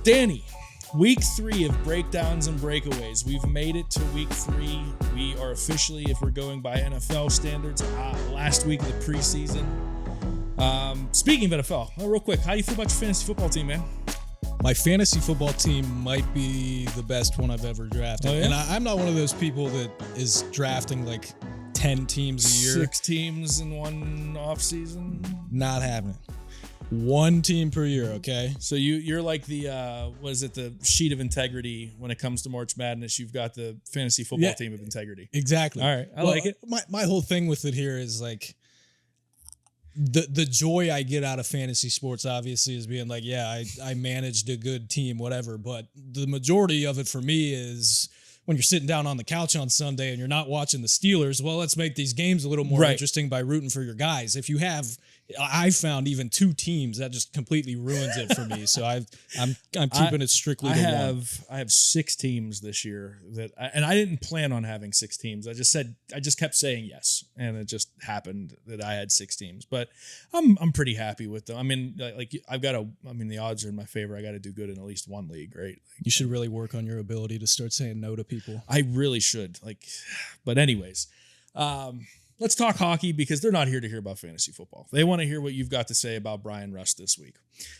Danny, week 3 of breakdowns and breakaways. We've made it to week 3. We are officially, if we're going by NFL standards, last week of the preseason. Speaking of NFL, real quick, how do you feel about your fantasy football team, man? My fantasy football team might be the best one I've ever drafted. Oh, yeah? And I'm not one of those people that is drafting like 10 teams a year. 6 teams in one offseason? Not happening. One team per year, okay? So you're like the, the sheet of integrity when it comes to March Madness. You've got the fantasy football team of integrity. Exactly. All right, I like it. My whole thing with it here is like, the joy I get out of fantasy sports obviously is being like, yeah, I managed a good team, whatever. But the majority of it for me is when you're sitting down on the couch on Sunday and you're not watching the Steelers, well, let's make these games a little more interesting by rooting for your guys. If you have, I found even 2 teams, that just completely ruins it for me. So I'm keeping it strictly to one. I have 6 teams this year and I didn't plan on having 6 teams. I just kept saying yes, and it just happened that I had 6 teams. But I'm pretty happy with them. I mean, the odds are in my favor. I got to do good in at least one league, right? You should really work on your ability to start saying no to people. I really should. But anyways, let's talk hockey because they're not here to hear about fantasy football. They want to hear what you've got to say about Bryan Rust this week.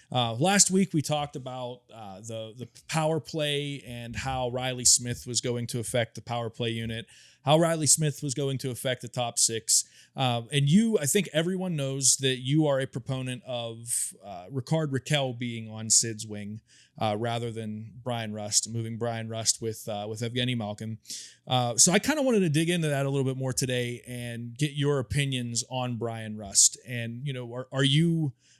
Last week, we talked about the power play and how Riley Smith was going to affect the power play unit, how Riley Smith was going to affect the top 6. And I think everyone knows that you are a proponent of Ricard Raquel being on Sid's wing rather than Bryan Rust, moving Bryan Rust with Evgeny Malkin. So I kind of wanted to dig into that a little bit more today and get your opinions on Bryan Rust. And,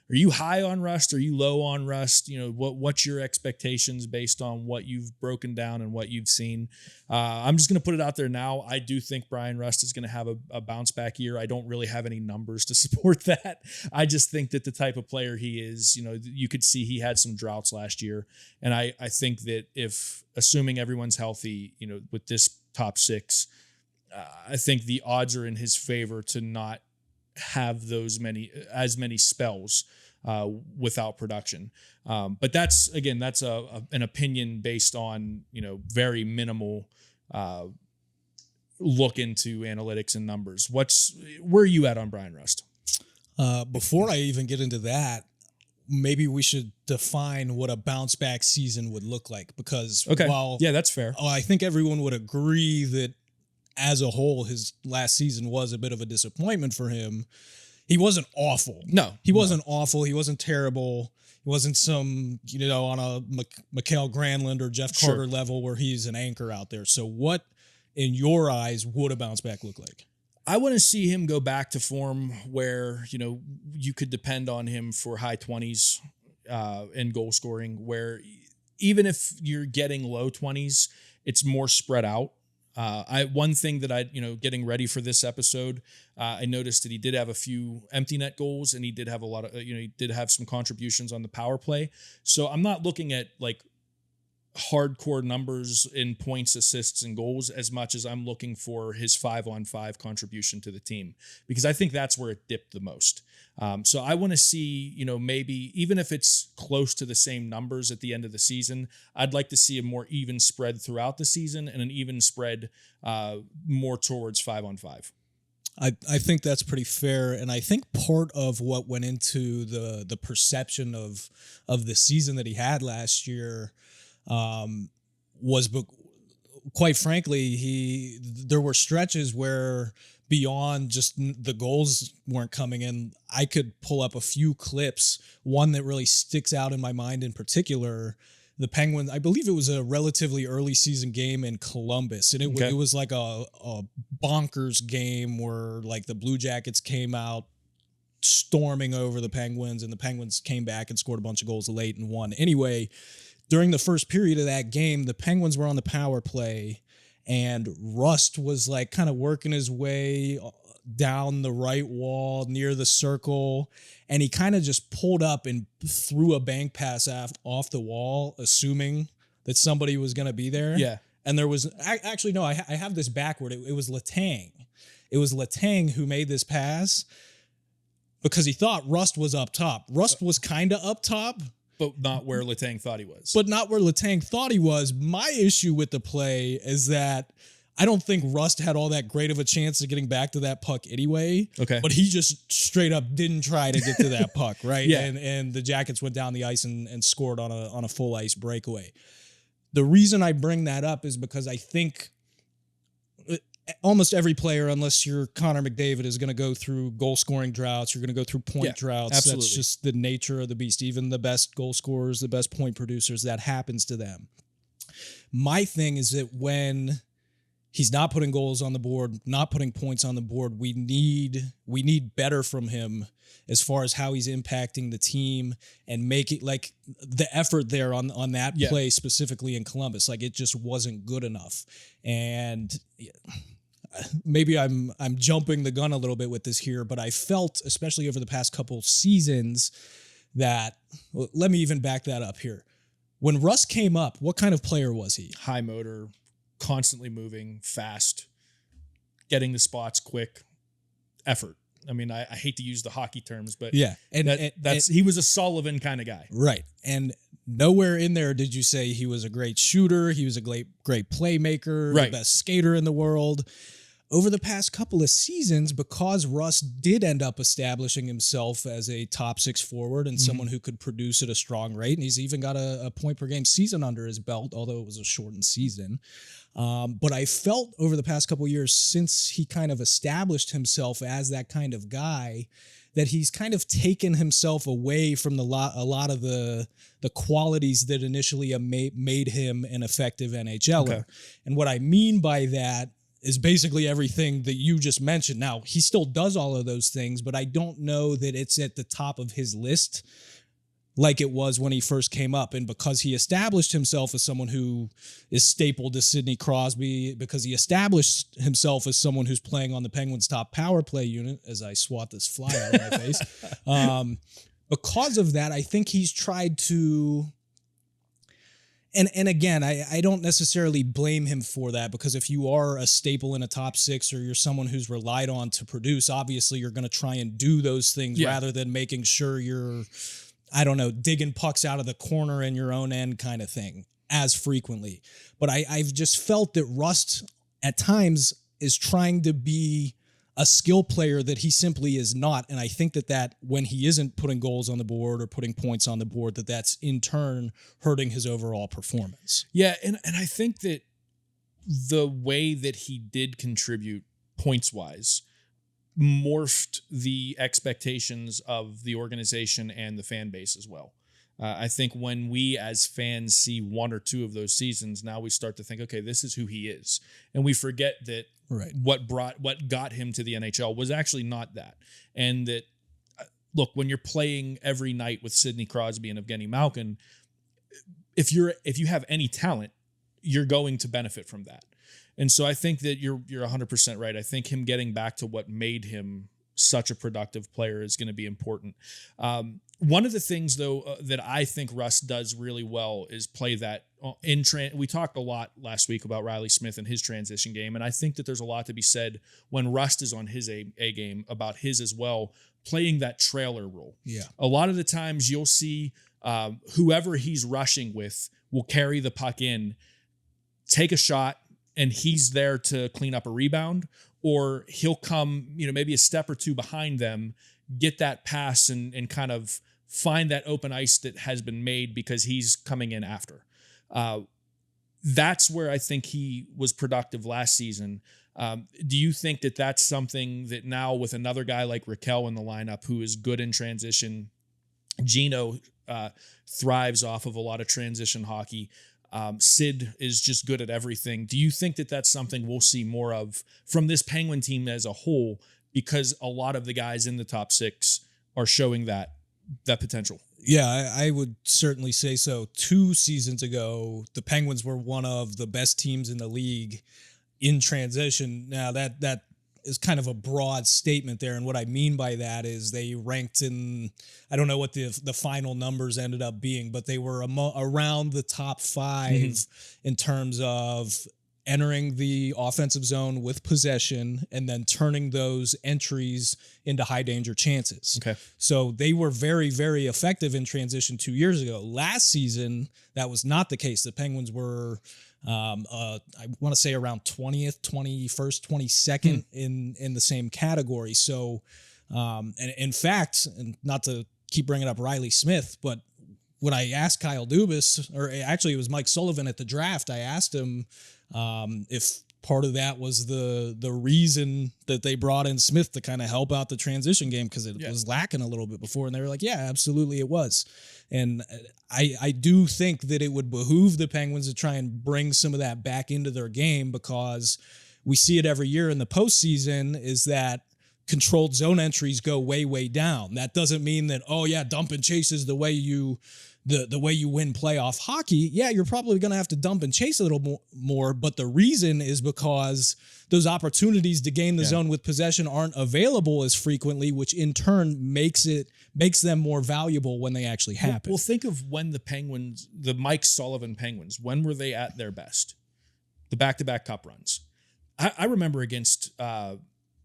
are you high on Rust? Are you low on Rust? What's your expectations based on what you've broken down and what you've seen? I'm just going to put it out there now. I do think Bryan Rust is going to have a bounce back year. I don't really have any numbers to support that. I just think that the type of player he is, you could see he had some droughts last year. And I think that if, assuming everyone's healthy, with this top 6, I think the odds are in his favor to not have as many spells without production. But that's an opinion based on, very minimal look into analytics and numbers. Where are you at on Bryan Rust? Before I even get into that, maybe we should define what a bounce back season would look like, because that's fair. I think everyone would agree that as a whole, his last season was a bit of a disappointment for him. He wasn't awful. No, he wasn't awful. He wasn't terrible. He wasn't some, on a Mikael Granlund or Jeff Carter level where he's an anchor out there. So what, in your eyes, would a bounce back look like? I want to see him go back to form where, you could depend on him for high 20s in goal scoring, where even if you're getting low 20s, it's more spread out. One thing that getting ready for this episode, I noticed that he did have a few empty net goals, and he did have a lot of, he did have some contributions on the power play. So I'm not looking at hardcore numbers in points, assists, and goals as much as I'm looking for his 5-on-5 contribution to the team, because I think that's where it dipped the most. So I want to see, maybe even if it's close to the same numbers at the end of the season, I'd like to see a more even spread throughout the season and an even spread more towards 5-on-5. I think that's pretty fair, and I think part of what went into the perception of the season that he had last year was, quite frankly, there were stretches where beyond just the goals weren't coming in. I could pull up a few clips. One that really sticks out in my mind in particular, the Penguins, I believe it was a relatively early season game in Columbus, and it was like a bonkers game where the Blue Jackets came out storming over the Penguins, and the Penguins came back and scored a bunch of goals late and won. Anyway, during the first period of that game, the Penguins were on the power play, and Rust was kind of working his way down the right wall near the circle, and he kind of just pulled up and threw a bank pass off the wall, assuming that somebody was going to be there. Yeah. And there was, actually, no, I have this backward. It was Letang. It was Letang who made this pass because he thought Rust was up top. Rust was kind of up top, But not where Letang thought he was. But not where Letang thought he was. My issue with the play is that I don't think Rust had all that great of a chance of getting back to that puck anyway. Okay. But he just straight up didn't try to get to that puck, right? Yeah. And the Jackets went down the ice and scored on a full ice breakaway. The reason I bring that up is because I think almost every player, unless you're Connor McDavid, is going to go through goal scoring droughts. You're going to go through point droughts. Absolutely. That's just the nature of the beast. Even the best goal scorers, the best point producers, that happens to them. My thing is that when he's not putting goals on the board, not putting points on the board, we need better from him as far as how he's impacting the team and make it like the effort there on that play specifically in Columbus. Like, it just wasn't good enough. And maybe I'm jumping the gun a little bit with this here, but I felt, especially over the past couple seasons, that, well, let me even back that up here. When Russ came up, what kind of player was he? High motor, constantly moving, fast, getting the spots quick, effort. I mean, I hate to use the hockey terms, but yeah, he was a Sullivan kind of guy. Right. And nowhere in there did you say he was a great shooter, he was a great playmaker, the best skater in the world. Over the past couple of seasons, because Russ did end up establishing himself as a top six forward and someone who could produce at a strong rate, and he's even got a point per game season under his belt, although it was a shortened season. But I felt over the past couple of years, since he kind of established himself as that kind of guy, that he's kind of taken himself away from a lot of the qualities that initially made him an effective NHLer. Okay. And what I mean by that is basically everything that you just mentioned. Now, he still does all of those things, but I don't know that it's at the top of his list like it was when he first came up. And because he established himself as someone who is stapled to Sidney Crosby, because he established himself as someone who's playing on the Penguins' top power play unit, as I swat this fly out of my face, because of that, I think he's tried to... And again, I don't necessarily blame him for that, because if you are a staple in a top six or you're someone who's relied on to produce, obviously you're going to try and do those things rather than making sure you're, I don't know, digging pucks out of the corner in your own end kind of thing as frequently. But I've just felt that Rust at times is trying to be a skill player that he simply is not. And I think that when he isn't putting goals on the board or putting points on the board, that's in turn hurting his overall performance. Yeah, and I think that the way that he did contribute points-wise morphed the expectations of the organization and the fan base as well. I think when we as fans see one or two of those seasons, now we start to think, okay, this is who he is. And we forget that what got him to the NHL was actually not that. And that, look, when you're playing every night with Sidney Crosby and Evgeny Malkin, if you have any talent, you're going to benefit from that. And so I think that you're 100% right. I think him getting back to what made him such a productive player is going to be important. One of the things, though, that I think Russ does really well is play that we talked a lot last week about Riley Smith and his transition game, and I think that there's a lot to be said when Rust is on his A game about his as well, playing that trailer role. Yeah. A lot of the times you'll see whoever he's rushing with will carry the puck in, take a shot, and he's there to clean up a rebound, or he'll come, maybe a step or two behind them, get that pass and kind of find that open ice that has been made because he's coming in after. That's where I think he was productive last season. Do you think that that's something that now with another guy like Raquel in the lineup who is good in transition, Gino thrives off of a lot of transition hockey, Sid is just good at everything. Do you think that that's something we'll see more of from this Penguin team as a whole, because a lot of the guys in the top six are showing that potential? Yeah, I would certainly say so. 2 seasons ago, the Penguins were one of the best teams in the league in transition. Now, that is kind of a broad statement there, and what I mean by that is they ranked in, I don't know what the final numbers ended up being, but they were around the top 5 in terms of entering the offensive zone with possession and then turning those entries into high danger chances. Okay. So they were very, very effective in transition 2 years ago. Last season, that was not the case. The Penguins were, I want to say around 20th, 21st, 22nd in the same category. So, and in fact, and not to keep bringing up Riley Smith, but when I asked Kyle Dubas, or actually it was Mike Sullivan at the draft, I asked him if part of that was the reason that they brought in Smith to kind of help out the transition game because it was lacking a little bit before. And they were like, yeah, absolutely it was. And I do think that it would behoove the Penguins to try and bring some of that back into their game because we see it every year in the postseason is that controlled zone entries go way, way down. That doesn't mean that, oh yeah, dump and chase is the way you win playoff hockey. Yeah, you're probably going to have to dump and chase a little more, but the reason is because those opportunities to gain the zone with possession aren't available as frequently, which in turn makes them more valuable when they actually happen. Well, think of when the Penguins, the Mike Sullivan Penguins, when were they at their best? The back-to-back cup runs. I remember against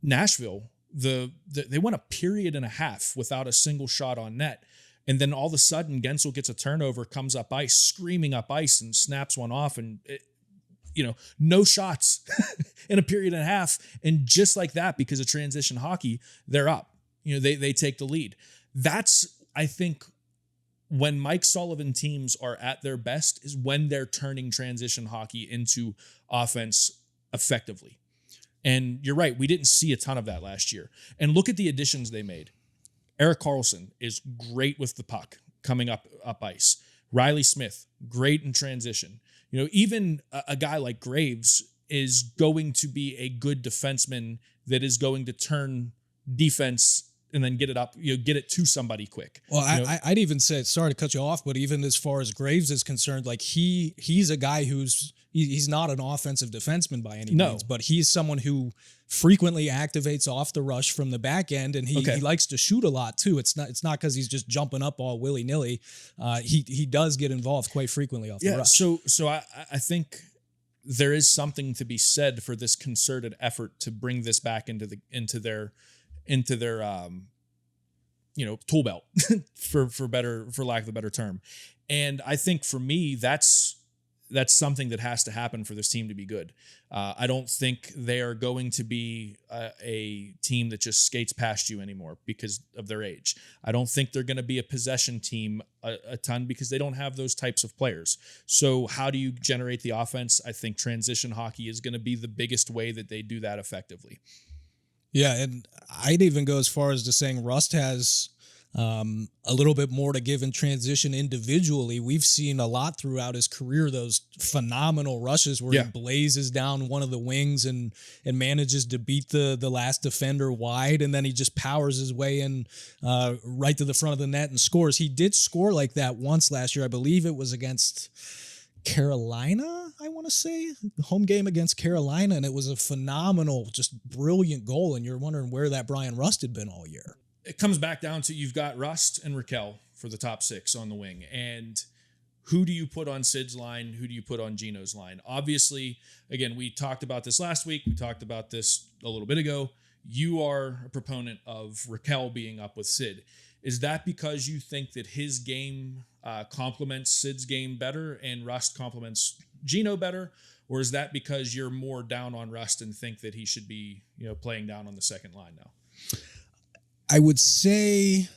Nashville, they went a period and a half without a single shot on net. And then all of a sudden, Gensel gets a turnover, comes up ice, screaming up ice, and snaps one off. And, no shots in a period and a half. And just like that, because of transition hockey, they're up. They take the lead. That's, I think, when Mike Sullivan teams are at their best is when they're turning transition hockey into offense effectively. And you're right, we didn't see a ton of that last year. And look at the additions they made. Erik Karlsson is great with the puck coming up ice. Riley Smith, great in transition. Even a guy like Graves is going to be a good defenseman that is going to turn defense and then get it up, get it to somebody quick. Well, I'd even say, sorry to cut you off, but even as far as Graves is concerned, like he's a guy he's not an offensive defenseman by any means, but he's someone who frequently activates off the rush from the back end, and he likes to shoot a lot too. It's not because he's just jumping up all willy nilly. He does get involved quite frequently off the rush. So I think there is something to be said for this concerted effort to bring this back into their tool belt for lack of a better term. And I think for me, that's something that has to happen for this team to be good. I don't think they are going to be a team that just skates past you anymore because of their age. I don't think they're going to be a possession team a ton because they don't have those types of players. So how do you generate the offense? I think transition hockey is going to be the biggest way that they do that effectively. Yeah, and I'd even go as far as to saying Rust has a little bit more to give in transition individually. We've seen a lot throughout his career, those phenomenal rushes where he blazes down one of the wings and manages to beat the last defender wide, and then he just powers his way in right to the front of the net and scores. He did score like that once last year. I believe it was against Carolina, I want to say, the home game against Carolina, and it was a phenomenal, just brilliant goal, and you're wondering where that Bryan Rust had been all year. It comes back down to you've got Rust and Raquel for the top six on the wing, and who do you put on Sid's line? Who do you put on Gino's line? Obviously, again, we talked about this last week. We talked about this a little bit ago. You are a proponent of Raquel being up with Sid. Is that because you think that his game complements Sid's game better and Rust complements Gino better? Or is that because you're more down on Rust and think that he should be, playing down on the second line now? I would say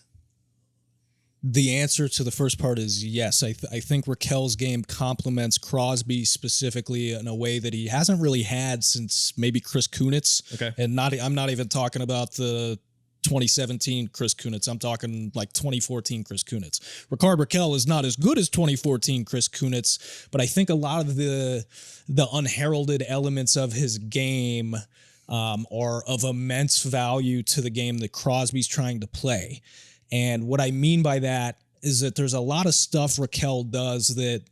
the answer to the first part is yes. I think Raquel's game complements Crosby specifically in a way that he hasn't really had since maybe Chris Kunitz. Okay. And I'm not even talking about the 2017 Chris Kunitz. I'm talking like 2014 Chris Kunitz. Rickard Raquel is not as good as 2014 Chris Kunitz, but I think a lot of the unheralded elements of his game are of immense value to the game that Crosby's trying to play. And what I mean by that is that there's a lot of stuff Raquel does that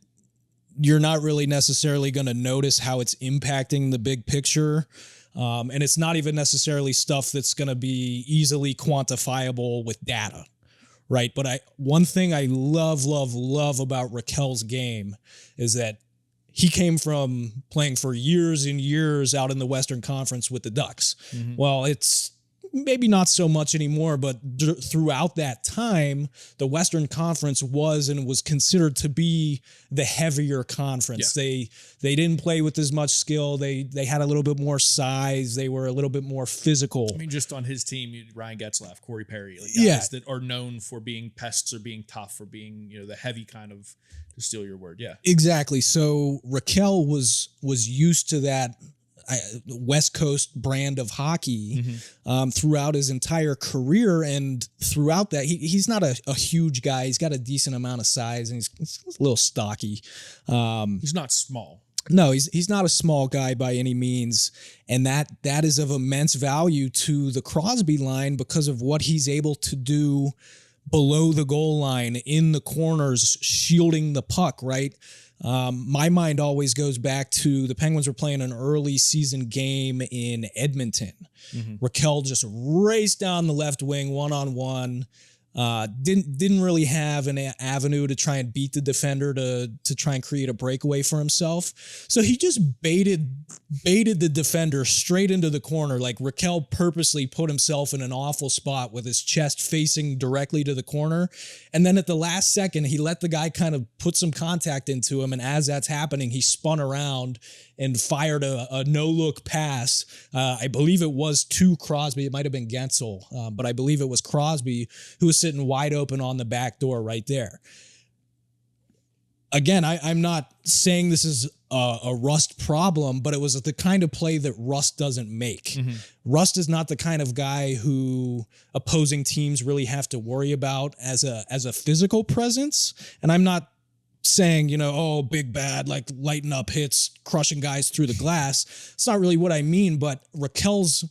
you're not really necessarily going to notice how it's impacting the big picture. And it's not even necessarily stuff that's going to be easily quantifiable with data, right? But one thing I love about Raquel's game is that he came from playing for years and years out in the Western Conference with the Ducks. Mm-hmm. Well, it's maybe not so much anymore, but throughout that time, the Western Conference was considered to be the heavier conference. Yeah. They didn't play with as much skill. They had a little bit more size. They were a little bit more physical. I mean, just on his team, Ryan Getzlaf, Corey Perry, like guys that are known for being pests or being tough or being, the heavy kind of, to steal your word. Yeah, exactly. So Raquel was used to that West Coast brand of hockey throughout his entire career, and throughout that, he's not a huge guy. He's got a decent amount of size, and he's a little stocky. He's not small. No, he's not a small guy by any means, and that is of immense value to the Crosby line because of what he's able to do below the goal line, in the corners, shielding the puck, right? My mind always goes back to the Penguins were playing an early season game in Edmonton. Raquel just raced down the left wing one-on-one. Didn't really have an avenue to try and beat the defender to try and create a breakaway for himself. So he just baited the defender straight into the corner. Like Raquel purposely put himself in an awful spot with his chest facing directly to the corner. And then at the last second, he let the guy kind of put some contact into him. And as that's happening, he spun around and fired a no-look pass. I believe it was to Crosby. It might have been Gensel, but I believe it was Crosby who was sitting wide open on the back door right there. Again, I'm not saying this is a Rust problem, but it was the kind of play that Rust doesn't make. Rust is not the kind of guy who opposing teams really have to worry about as a physical presence. And I'm not saying, big bad, like lighting up hits, crushing guys through the glass. It's not really what I mean, but Raquel's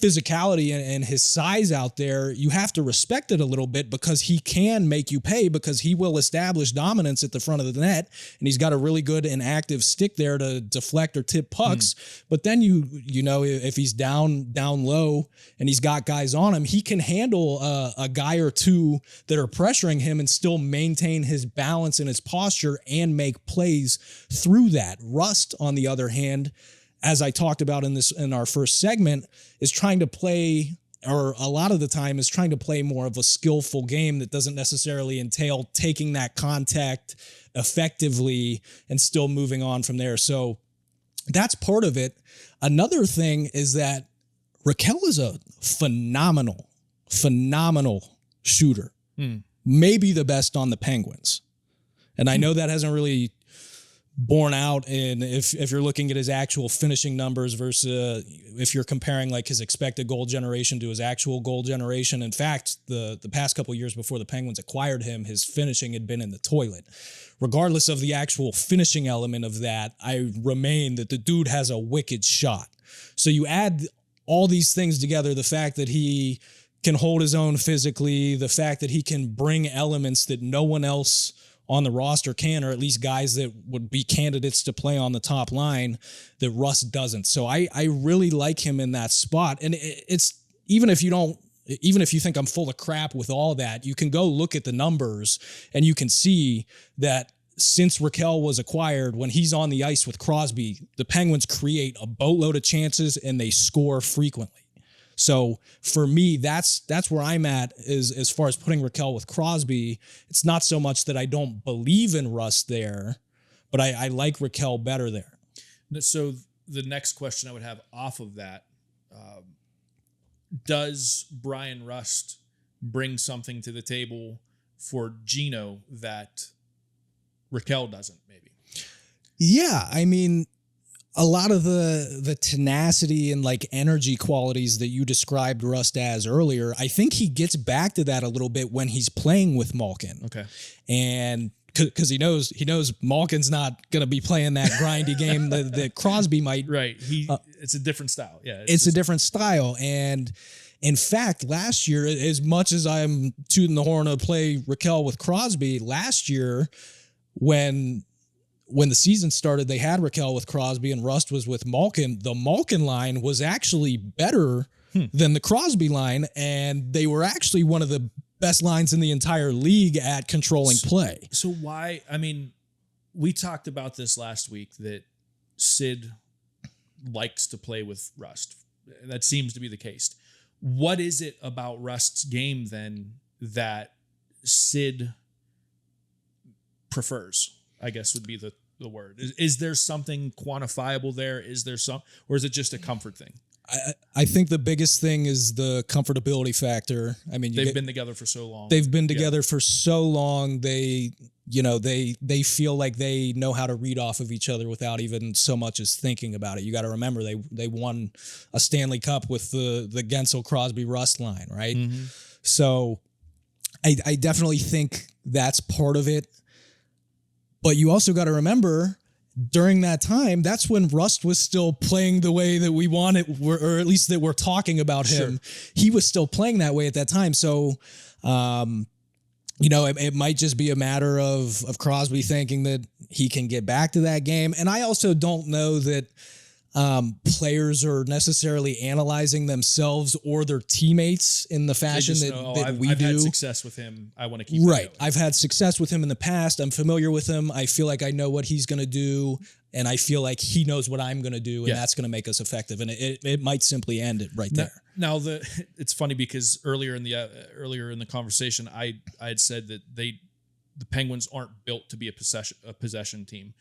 physicality and his size out there, you have to respect it a little bit because he can make you pay, because he will establish dominance at the front of the net, and he's got a really good and active stick there to deflect or tip pucks. But then if he's down low and he's got guys on him, he can handle a guy or two that are pressuring him and still maintain his balance and his posture and make plays through that. Rust, on the other hand, as I talked about in our first segment, is trying to play, or a lot of the time is trying to play more of a skillful game that doesn't necessarily entail taking that contact effectively and still moving on from there. So that's part of it. Another thing is that Raquel is a phenomenal shooter. Maybe the best on the Penguins. And I know that hasn't really borne out in if you're looking at his actual finishing numbers versus if you're comparing like his expected goal generation to his actual goal generation. In fact, the past couple of years before the Penguins acquired him, his finishing had been in the toilet. Regardless of the actual finishing element of that, I remain that the dude has a wicked shot. So you add all these things together, the fact that he can hold his own physically, the fact that he can bring elements that no one else on the roster can, or at least guys that would be candidates to play on the top line, that Russ doesn't. So I really like him in that spot. And it's even if you think I'm full of crap with all that, you can go look at the numbers and you can see that since Raquel was acquired, when he's on the ice with Crosby, the Penguins create a boatload of chances and they score frequently. So for me, that's where I'm at as far as putting Raquel with Crosby. It's not so much that I don't believe in Russ there, but I like Raquel better there. So the next question I would have off of that, does Bryan Rust bring something to the table for Gino that Raquel doesn't, maybe? Yeah, I mean, a lot of the tenacity and like energy qualities that you described Rust as earlier, I think he gets back to that a little bit when he's playing with Malkin. Okay. And because he knows Malkin's not going to be playing that grindy game that Crosby might. Right. It's a different style. Yeah. It's a different style. And in fact, last year, as much as I'm tooting the horn to play Raquel with Crosby, last year when the season started, they had Raquel with Crosby and Rust was with Malkin. The Malkin line was actually better than the Crosby line, and they were actually one of the best lines in the entire league at controlling play. So why we talked about this last week that Sid likes to play with Rust. That seems to be the case. What is it about Rust's game then that Sid prefers, I guess would be the word? Is there something quantifiable there? Is there some, or is it just a comfort thing? I think the biggest thing is the comfortability factor. I mean, they've been together for so long. They've been together for so long. They feel like they know how to read off of each other without even so much as thinking about it. You got to remember they won a Stanley Cup with the Gensel, Crosby, Rust line, right? Mm-hmm. So I definitely think that's part of it. But you also got to remember, during that time, that's when Rust was still playing the way that we wanted, or at least that we're talking about him. Sure. He was still playing that way at that time. So, it might just be a matter of Crosby thinking that he can get back to that game. And I also don't know that players are necessarily analyzing themselves or their teammates in the fashion that we do. I've had success with him. I want to keep right. I've had success with him in the past. I'm familiar with him. I feel like I know what he's going to do, and I feel like he knows what I'm going to do, and that's going to make us effective. And it might simply end it right there. Now it's funny because earlier in the conversation, I had said that the Penguins aren't built to be a possession team.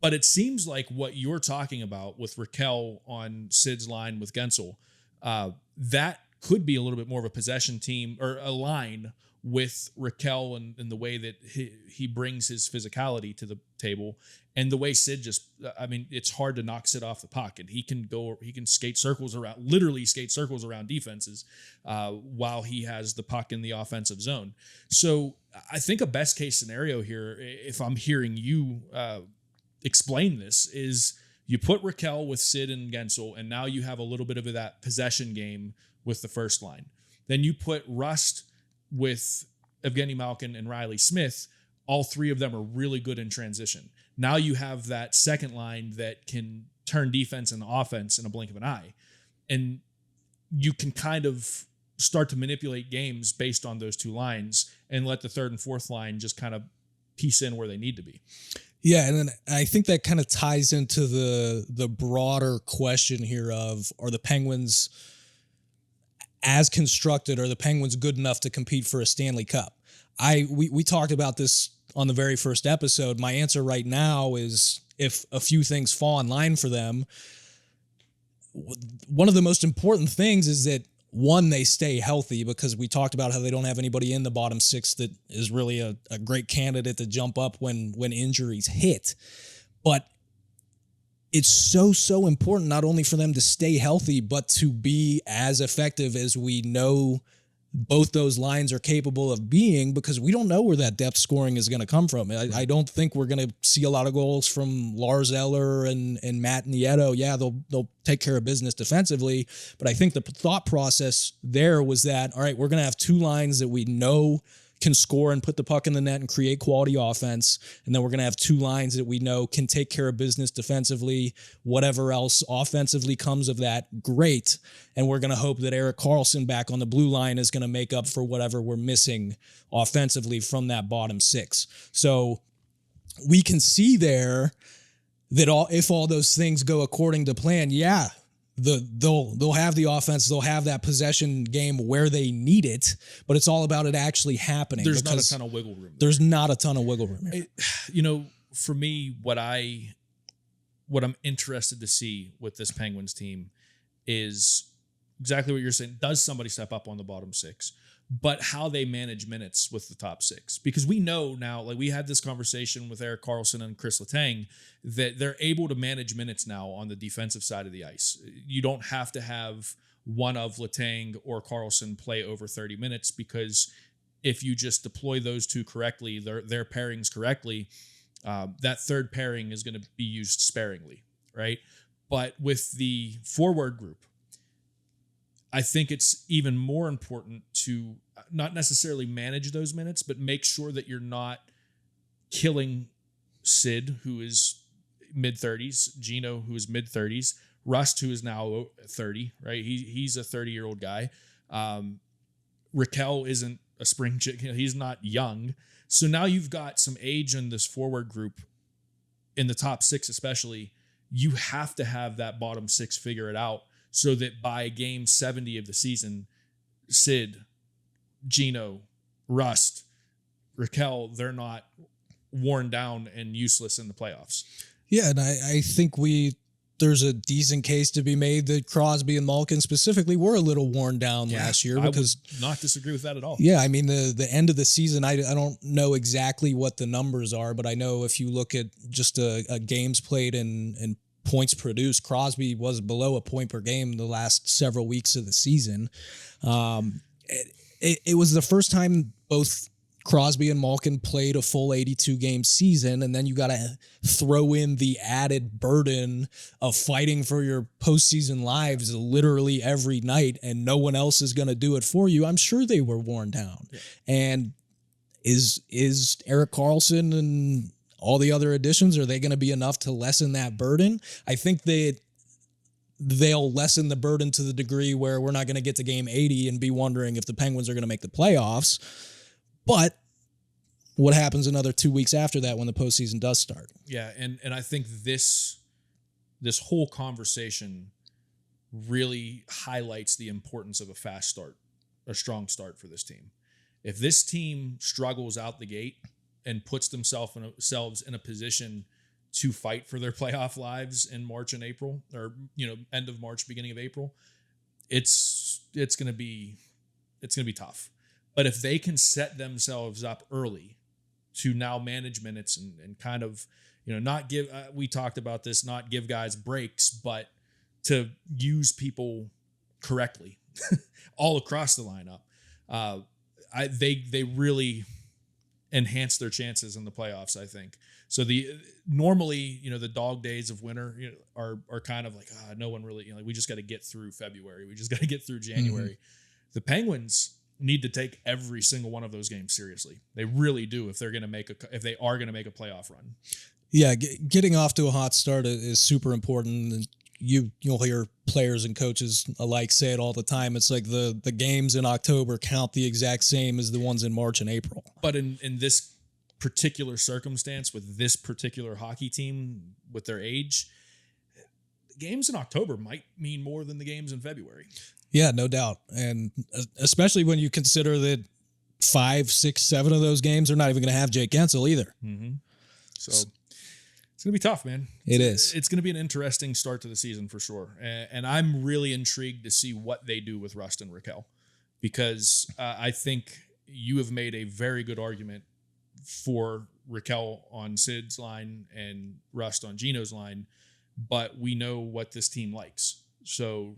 But it seems like what you're talking about with Raquel on Sid's line with Gensel, that could be a little bit more of a possession team, or a line with Raquel and the way that he brings his physicality to the table, and the way Sid it's hard to knock Sid off the puck, and he can literally skate circles around defenses while he has the puck in the offensive zone. So I think a best case scenario here, if I'm hearing you explain this, is you put Raquel with Sid and Gensel, and now you have a little bit of that possession game with the first line. Then you put Rust with Evgeny Malkin and Riley Smith. All three of them are really good in transition. Now you have that second line that can turn defense into offense in a blink of an eye. And you can kind of start to manipulate games based on those two lines and let the third and fourth line just kind of piece in where they need to be. Yeah, and then I think that kind of ties into the broader question here of, are the Penguins, as constructed, are the Penguins good enough to compete for a Stanley Cup? We talked about this on the very first episode. My answer right now is, if a few things fall in line for them, one of the most important things is that, one, they stay healthy, because we talked about how they don't have anybody in the bottom six that is really a great candidate to jump up when injuries hit. But it's so important not only for them to stay healthy, but to be as effective as we know both those lines are capable of being, because we don't know where that depth scoring is going to come from. I don't think we're going to see a lot of goals from Lars Eller and Matt Nieto. Yeah, they'll take care of business defensively, but I think the thought process there was that, all right, we're going to have two lines that we know can score and put the puck in the net and create quality offense. And then we're going to have two lines that we know can take care of business defensively. Whatever else offensively comes of that, great. And we're going to hope that Erik Karlsson back on the blue line is going to make up for whatever we're missing offensively from that bottom six. So we can see there that if all those things go according to plan, yeah, they'll have the offense, they'll have that possession game where they need it, but it's all about it actually happening. There's not a ton of wiggle room. There's not a ton of wiggle room. For me, what I'm interested to see with this Penguins team is exactly what you're saying. Does somebody step up on the bottom six? But how they manage minutes with the top six. Because we know now, like we had this conversation with Erik Karlsson and Chris Letang, that they're able to manage minutes now on the defensive side of the ice. You don't have to have one of Letang or Karlsson play over 30 minutes, because if you just deploy those two correctly, their pairings correctly, that third pairing is going to be used sparingly, right? But with the forward group, I think it's even more important to not necessarily manage those minutes, but make sure that you're not killing Sid, who is mid-30s, Gino, who is mid-30s, Rust, who is now 30, right? He's a 30-year-old guy. Raquel isn't a spring chick. He's not young. So now you've got some age in this forward group, in the top 6 especially. You have to have that bottom 6 figure it out so that by game 70 of the season, Sid, Gino, Rust, Raquel, they're not worn down and useless in the playoffs. Yeah, and I think there's a decent case to be made that Crosby and Malkin specifically were a little worn down last year. Because I would not disagree with that at all. Yeah, I mean, the end of the season, I don't know exactly what the numbers are, but I know if you look at just a games played and points produced, Crosby was below a point per game the last several weeks of the season. It was the first time both Crosby and Malkin played a full 82-game season, and then you got to throw in the added burden of fighting for your postseason lives literally every night, and no one else is going to do it for you. I'm sure they were worn down. Yeah. And is Erik Karlsson and all the other additions, are they going to be enough to lessen that burden? I think they'll lessen the burden to the degree where we're not going to get to game 80 and be wondering if the Penguins are going to make the playoffs. But what happens another 2 weeks after that when the postseason does start? Yeah, and I think this whole conversation really highlights the importance of a fast start, a strong start for this team. If this team struggles out the gate and puts themselves in a position to fight for their playoff lives in March and April, or end of March, beginning of April, it's going to be tough. But if they can set themselves up early to now manage minutes and kind of, not give, we talked about this, not give guys breaks, but to use people correctly all across the lineup. They really enhance their chances in the playoffs, I think. So normally, the dog days of winter are kind of like, no one really, we just got to get through February. We just got to get through January. Mm-hmm. The Penguins need to take every single one of those games seriously. They really do if they are going to make a playoff run. Yeah, getting off to a hot start is super important. You'll hear players and coaches alike say it all the time. It's like the games in October count the exact same as the ones in March and April. But in this particular circumstance with this particular hockey team with their age, the games in October might mean more than the games in February. Yeah, no doubt. And especially when you consider that 5, 6, 7 of those games are not even going to have Jake Guentzel either. Mm-hmm. So it's going to be tough, man. It is. It's going to be an interesting start to the season for sure. And I'm really intrigued to see what they do with Rust and Raquel, because I think you have made a very good argument for Raquel on Sid's line and Rust on Gino's line, but we know what this team likes. So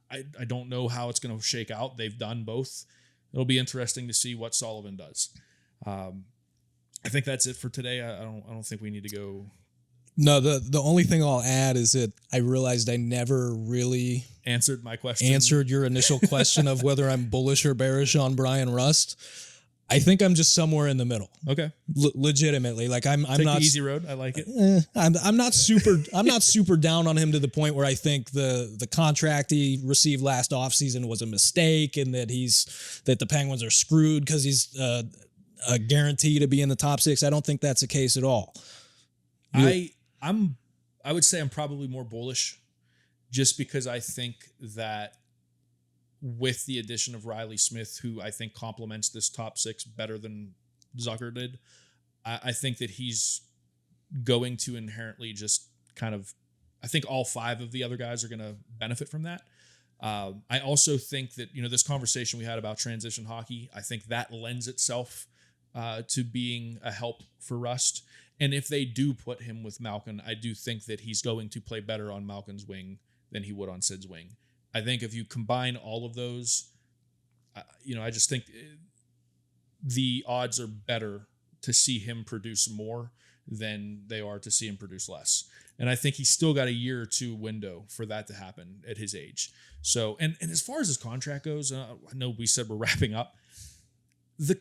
I don't know how it's going to shake out. They've done both. It'll be interesting to see what Sullivan does. I think that's it for today. I don't think we need to go. No, the only thing I'll add is that I realized I never really answered your initial question of whether I'm bullish or bearish on Bryan Rust. I think I'm just somewhere in the middle. Okay. Legitimately. Like I'm Take not the easy road. I like it. I'm not super down on him to the point where I think the contract he received last offseason was a mistake and that the Penguins are screwed because he's a guarantee to be in the top 6. I don't think that's the case at all. I would say I'm probably more bullish just because I think that with the addition of Riley Smith, who I think complements this top 6 better than Zucker did, I think that he's going to inherently just kind of, I think all 5 of the other guys are going to benefit from that. I also think that, this conversation we had about transition hockey, I think that lends itself to being a help for Rust. And if they do put him with Malkin, I do think that he's going to play better on Malkin's wing than he would on Sid's wing. I think if you combine all of those, I just think the odds are better to see him produce more than they are to see him produce less. And I think he's still got a year or 2 window for that to happen at his age. So, and as far as his contract goes, I know we said we're wrapping up. The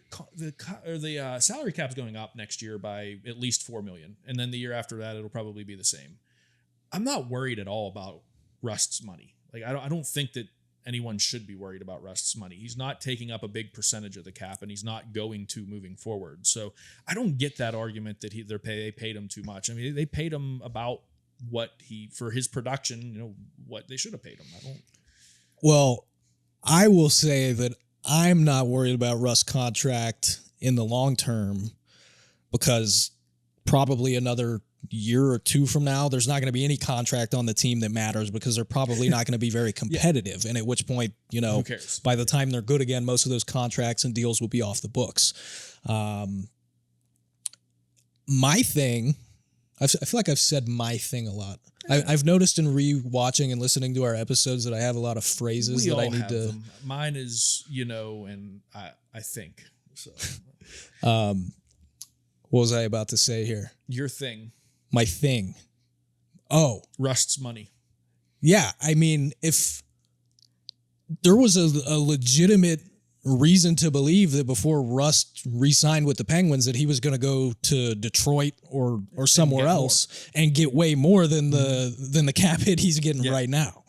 salary cap's going up next year by at least $4 million, and then the year after that it'll probably be the same. I'm not worried at all about Rust's money. Like I don't think that anyone should be worried about Rust's money. He's not taking up a big percentage of the cap, and he's not going to moving forward. So I don't get that argument that they paid him too much. I mean, they paid him about what for his production, what they should have paid him. Well, I will say that I'm not worried about Rust's contract in the long term, because probably another year or two from now, there's not going to be any contract on the team that matters, because they're probably not going to be very competitive. Yeah. And at which point, who cares? By the time they're good again, most of those contracts and deals will be off the books. My thing, I feel like I've said my thing a lot. I've noticed in rewatching and listening to our episodes that I have a lot of phrases that I need to. Them. Mine is, and I think so. What was I about to say here? Your thing. My thing. Oh. Rust's money. Yeah. I mean, if there was a legitimate reason to believe that before Rust re-signed with the Penguins that he was going to go to Detroit or somewhere else and get way more than the cap hit he's getting right now.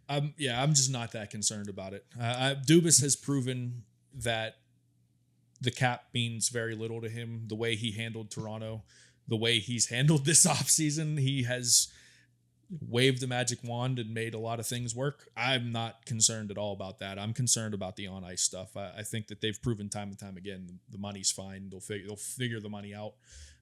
I'm just not that concerned about it. Dubas has proven that the cap means very little to him. The way he handled Toronto, the way he's handled this offseason, he has waved the magic wand and made a lot of things work. I'm not concerned at all about that. I'm concerned about the on-ice stuff. I think that they've proven time and time again the money's fine. They'll figure the money out.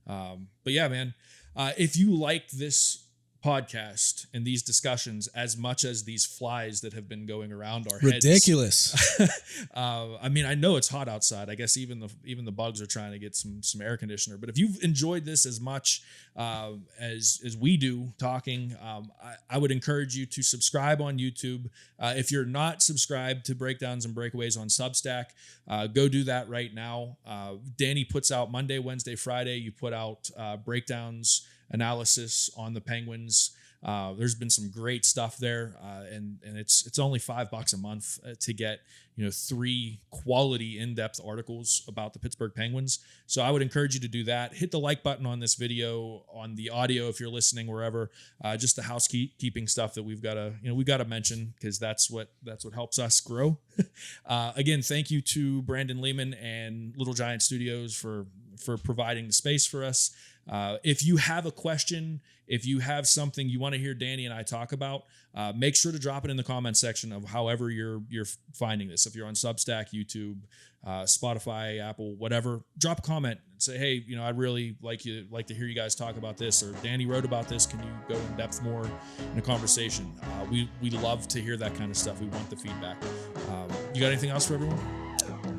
But yeah, man, if you like this podcast and these discussions as much as these flies that have been going around our heads. Ridiculous. I mean, I know it's hot outside. I guess even the bugs are trying to get some air conditioner. But if you've enjoyed this as much as we do talking, I would encourage you to subscribe on YouTube. If you're not subscribed to Breakdowns and Breakaways on Substack, go do that right now. Danny puts out Monday, Wednesday, Friday. You put out breakdowns, analysis on the Penguins. There's been some great stuff there, and it's only $5 a month to get 3 quality in-depth articles about the Pittsburgh Penguins. So I would encourage you to do that. Hit the like button on this video, on the audio if you're listening wherever. Just the housekeeping stuff that we've got to mention, because that's what helps us grow. Again, thank you to Brandon Lehman and Little Giant Studios for providing the space for us. If you have a question, if you have something you want to hear Danny and I talk about, make sure to drop it in the comment section of however you're finding this. If you're on Substack, YouTube, Spotify, Apple, whatever, drop a comment and say, hey, I'd really like to hear you guys talk about this, or Danny wrote about this. Can you go in depth more in a conversation? We love to hear that kind of stuff. We want the feedback. You got anything else for everyone?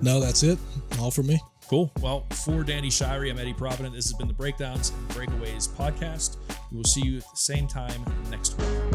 No, that's it. All for me. Cool. Well, for Danny Shirey, I'm Eddie Provident. This has been the Breakdowns and Breakaways podcast. We will see you at the same time next week.